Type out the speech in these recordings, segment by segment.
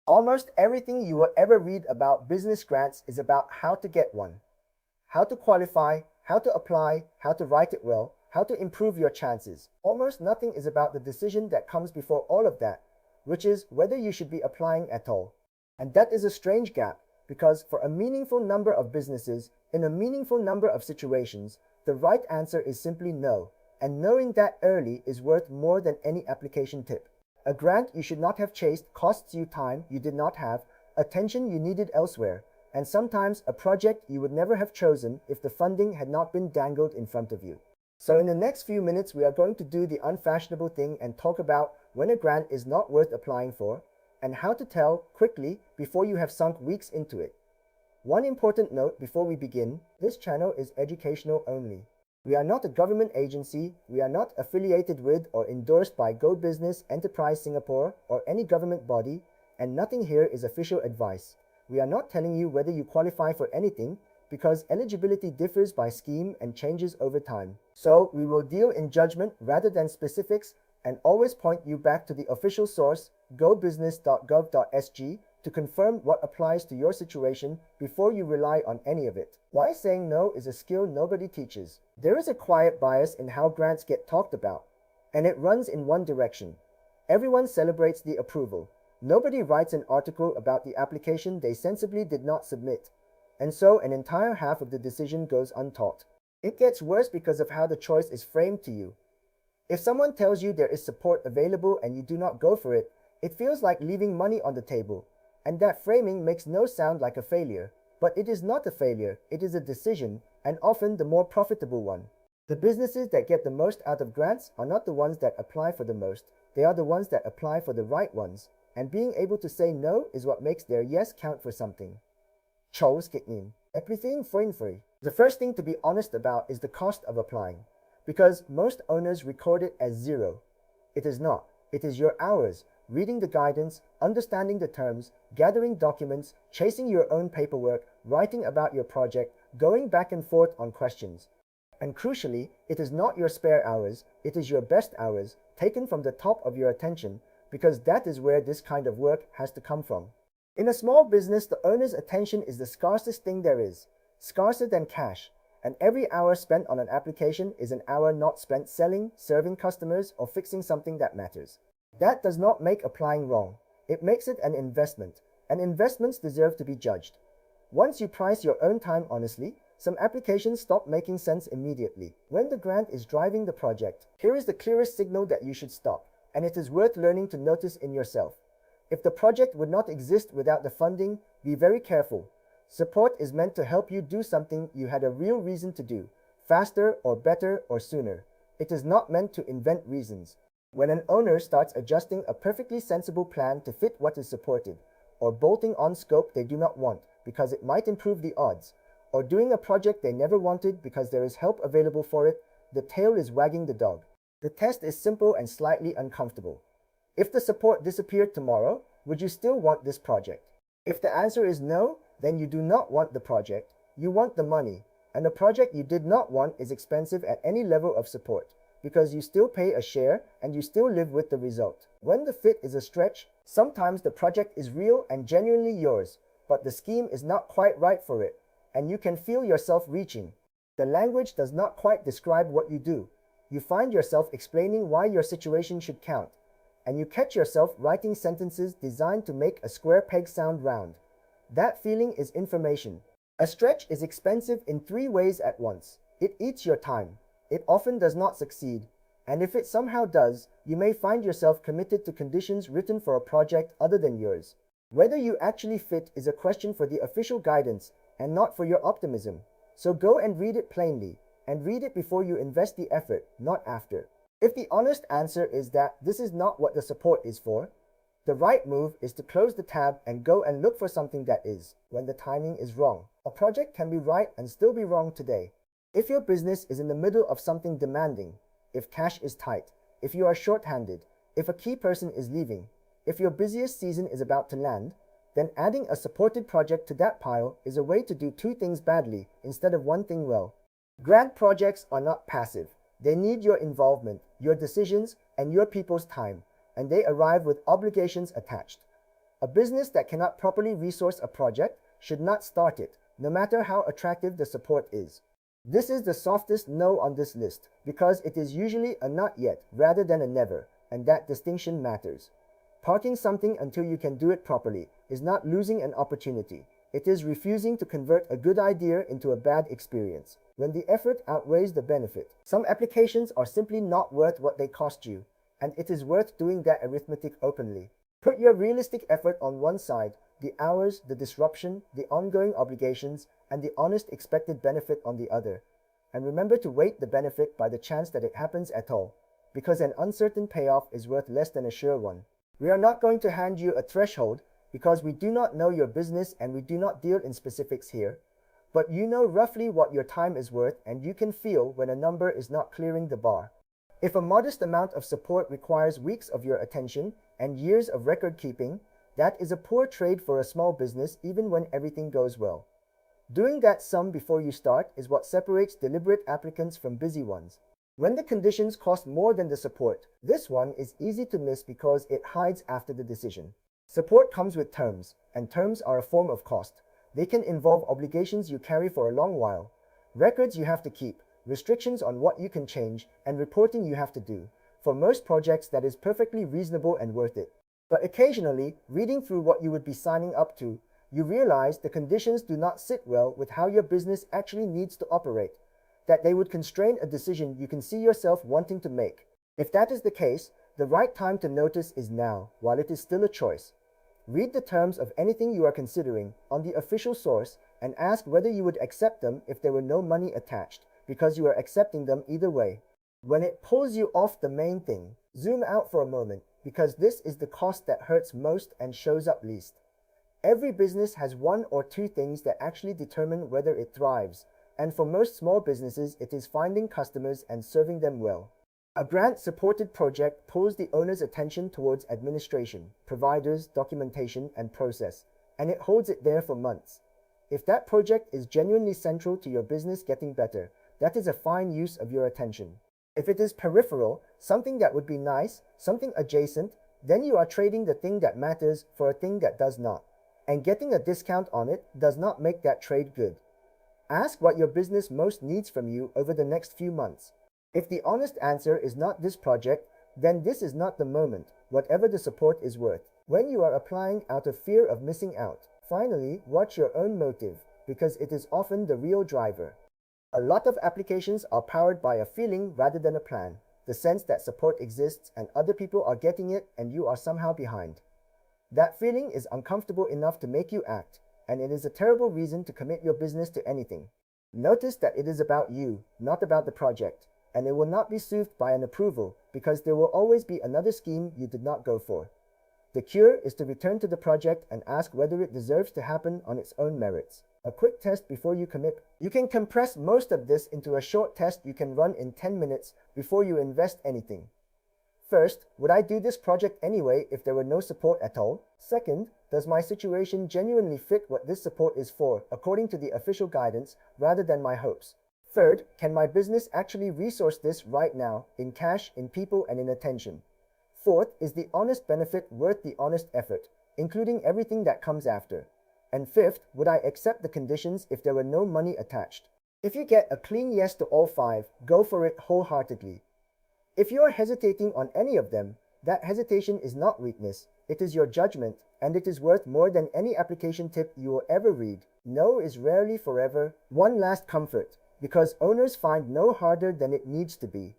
Almost everything you will ever read about business grants is about how to get one, how to qualify, how to apply, how to write it well, how to improve your chances. Almost nothing is about the decision that comes before all of that, which is whether you should be applying at all. And that is a strange gap, because for a meaningful number of businesses, in a meaningful number of situations, the right answer is simply no, and knowing that early is worth more than any application tip. A grant you should not have chased costs you time you did not have, attention you needed elsewhere, and sometimes a project you would never have chosen if the funding had not been dangled in front of you. So in the next few minutes we are going to do the unfashionable thing and talk about when a grant is not worth applying for, and how to tell quickly before you have sunk weeks into it. One important note before we begin, this channel is educational only. We are not a government agency, we are not affiliated with or endorsed by Go Business Enterprise Singapore or any government body, and nothing here is official advice. We are not telling you whether you qualify for anything, because eligibility differs by scheme and changes over time. So we will deal in judgment rather than specifics, and always point you back to the official source, gobusiness.gov.sg, to confirm what applies to your situation before you rely on any of it. Why saying no is a skill nobody teaches. There is a quiet bias in how grants get talked about, and it runs in one direction. Everyone celebrates the approval. Nobody writes an article about the application they sensibly did not submit, and so an entire half of the decision goes untaught. It gets worse because of how the choice is framed to you. If someone tells you there is support available and you do not go for it, it feels like leaving money on the table. And that framing makes no sound like a failure. But it is not a failure, it is a decision, and often the more profitable one. The businesses that get the most out of grants are not the ones that apply for the most, they are the ones that apply for the right ones. And being able to say no is what makes their yes count for something. Chose Kitnin. Everything free. The first thing to be honest about is the cost of applying. Because most owners record it as zero. It is not. It is your hours, reading the guidance, understanding the terms, gathering documents, chasing your own paperwork, writing about your project, going back and forth on questions. And crucially, it is not your spare hours, it is your best hours, taken from the top of your attention, because that is where this kind of work has to come from. In a small business, the owner's attention is the scarcest thing there is, scarcer than cash, and every hour spent on an application is an hour not spent selling, serving customers, or fixing something that matters. That does not make applying wrong. It makes it an investment, and investments deserve to be judged. Once you price your own time honestly, some applications stop making sense immediately. When the grant is driving the project, here is the clearest signal that you should stop, and it is worth learning to notice in yourself. If the project would not exist without the funding, be very careful. Support is meant to help you do something you had a real reason to do, faster or better or sooner. It is not meant to invent reasons. When an owner starts adjusting a perfectly sensible plan to fit what is supported, or bolting on scope they do not want because it might improve the odds, or doing a project they never wanted because there is help available for it, the tail is wagging the dog. The test is simple and slightly uncomfortable. If the support disappeared tomorrow, would you still want this project? If the answer is no, then you do not want the project, you want the money, and the project you did not want is expensive at any level of support, because you still pay a share and you still live with the result. When the fit is a stretch, sometimes the project is real and genuinely yours, but the scheme is not quite right for it, and you can feel yourself reaching. The language does not quite describe what you do. You find yourself explaining why your situation should count, and you catch yourself writing sentences designed to make a square peg sound round. That feeling is information. A stretch is expensive in 3 ways at once. It eats your time. It often does not succeed. And if it somehow does, you may find yourself committed to conditions written for a project other than yours. Whether you actually fit is a question for the official guidance and not for your optimism. So go and read it plainly, and read it before you invest the effort, not after. If the honest answer is that this is not what the support is for, the right move is to close the tab and go and look for something that is, when the timing is wrong. A project can be right and still be wrong today. If your business is in the middle of something demanding, if cash is tight, if you are short-handed, if a key person is leaving, if your busiest season is about to land, then adding a supported project to that pile is a way to do 2 things badly instead of 1 thing well. Grant projects are not passive. They need your involvement, your decisions, and your people's time, and they arrive with obligations attached. A business that cannot properly resource a project should not start it, no matter how attractive the support is. This is the softest no on this list because it is usually a not yet rather than a never, and that distinction matters. Parking something until you can do it properly is not losing an opportunity. It is refusing to convert a good idea into a bad experience. When the effort outweighs the benefit, some applications are simply not worth what they cost you, and it is worth doing that arithmetic openly. Put your realistic effort on one side, the hours, the disruption, the ongoing obligations, and the honest expected benefit on the other. And remember to weight the benefit by the chance that it happens at all, because an uncertain payoff is worth less than a sure one. We are not going to hand you a threshold because we do not know your business and we do not deal in specifics here, but you know roughly what your time is worth and you can feel when a number is not clearing the bar. If a modest amount of support requires weeks of your attention and years of record keeping, that is a poor trade for a small business even when everything goes well. Doing that sum before you start is what separates deliberate applicants from busy ones. When the conditions cost more than the support, this one is easy to miss because it hides after the decision. Support comes with terms, and terms are a form of cost. They can involve obligations you carry for a long while, records you have to keep, restrictions on what you can change, and reporting you have to do. For most projects, that is perfectly reasonable and worth it. But occasionally, reading through what you would be signing up to, you realize the conditions do not sit well with how your business actually needs to operate, that they would constrain a decision you can see yourself wanting to make. If that is the case, the right time to notice is now, while it is still a choice. Read the terms of anything you are considering on the official source and ask whether you would accept them if there were no money attached, because you are accepting them either way. When it pulls you off the main thing, zoom out for a moment, because this is the cost that hurts most and shows up least. Every business has one or two things that actually determine whether it thrives, and for most small businesses it is finding customers and serving them well. A grant-supported project pulls the owner's attention towards administration, providers, documentation, and process, and it holds it there for months. If that project is genuinely central to your business getting better, that is a fine use of your attention. If it is peripheral, something that would be nice, something adjacent, then you are trading the thing that matters for a thing that does not. And getting a discount on it does not make that trade good. Ask what your business most needs from you over the next few months. If the honest answer is not this project, then this is not the moment, whatever the support is worth. When you are applying out of fear of missing out, finally, watch your own motive, because it is often the real driver. A lot of applications are powered by a feeling rather than a plan, the sense that support exists and other people are getting it and you are somehow behind. That feeling is uncomfortable enough to make you act, and it is a terrible reason to commit your business to anything. Notice that it is about you, not about the project, and it will not be soothed by an approval because there will always be another scheme you did not go for. The cure is to return to the project and ask whether it deserves to happen on its own merits. A quick test before you commit. You can compress most of this into a short test you can run in 10 minutes before you invest anything. First, would I do this project anyway if there were no support at all? Second, does my situation genuinely fit what this support is for, according to the official guidance, rather than my hopes? Third, can my business actually resource this right now, in cash, in people, and in attention? Fourth, is the honest benefit worth the honest effort, including everything that comes after? And fifth, would I accept the conditions if there were no money attached? If you get a clean yes to all five, go for it wholeheartedly. If you are hesitating on any of them, that hesitation is not weakness, it is your judgment, and it is worth more than any application tip you will ever read. No is rarely forever. One last comfort, because owners find no harder than it needs to be.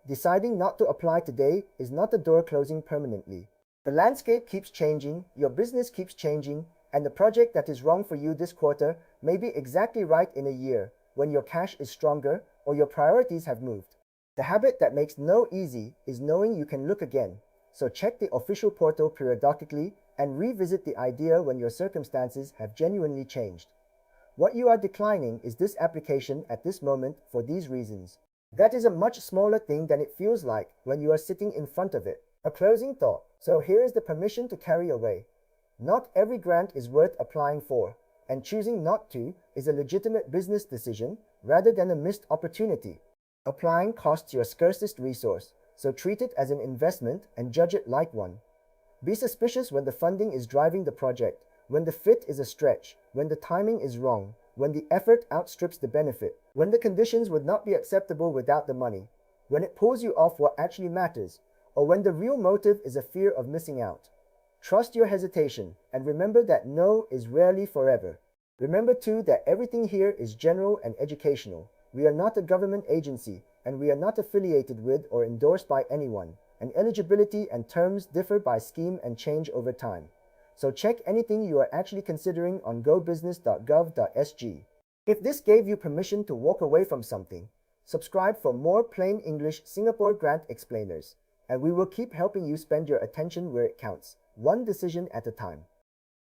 Deciding not to apply today is not the door closing permanently. The landscape keeps changing, your business keeps changing, and the project that is wrong for you this quarter may be exactly right in a year, when your cash is stronger or your priorities have moved. The habit that makes no easy is knowing you can look again, so check the official portal periodically and revisit the idea when your circumstances have genuinely changed. What you are declining is this application at this moment for these reasons. That is a much smaller thing than it feels like when you are sitting in front of it. A closing thought. So here is the permission to carry away. Not every grant is worth applying for, and choosing not to is a legitimate business decision rather than a missed opportunity. Applying costs your scarcest resource, so treat it as an investment and judge it like one. Be suspicious when the funding is driving the project, when the fit is a stretch, when the timing is wrong, when the effort outstrips the benefit, when the conditions would not be acceptable without the money, when it pulls you off what actually matters, or when the real motive is a fear of missing out. Trust your hesitation, and remember that no is rarely forever. Remember too that everything here is general and educational. We are not a government agency, and we are not affiliated with or endorsed by anyone, and eligibility and terms differ by scheme and change over time. So check anything you are actually considering on gobusiness.gov.sg. If this gave you permission to walk away from something, subscribe for more plain English Singapore grant explainers, and we will keep helping you spend your attention where it counts, one decision at a time.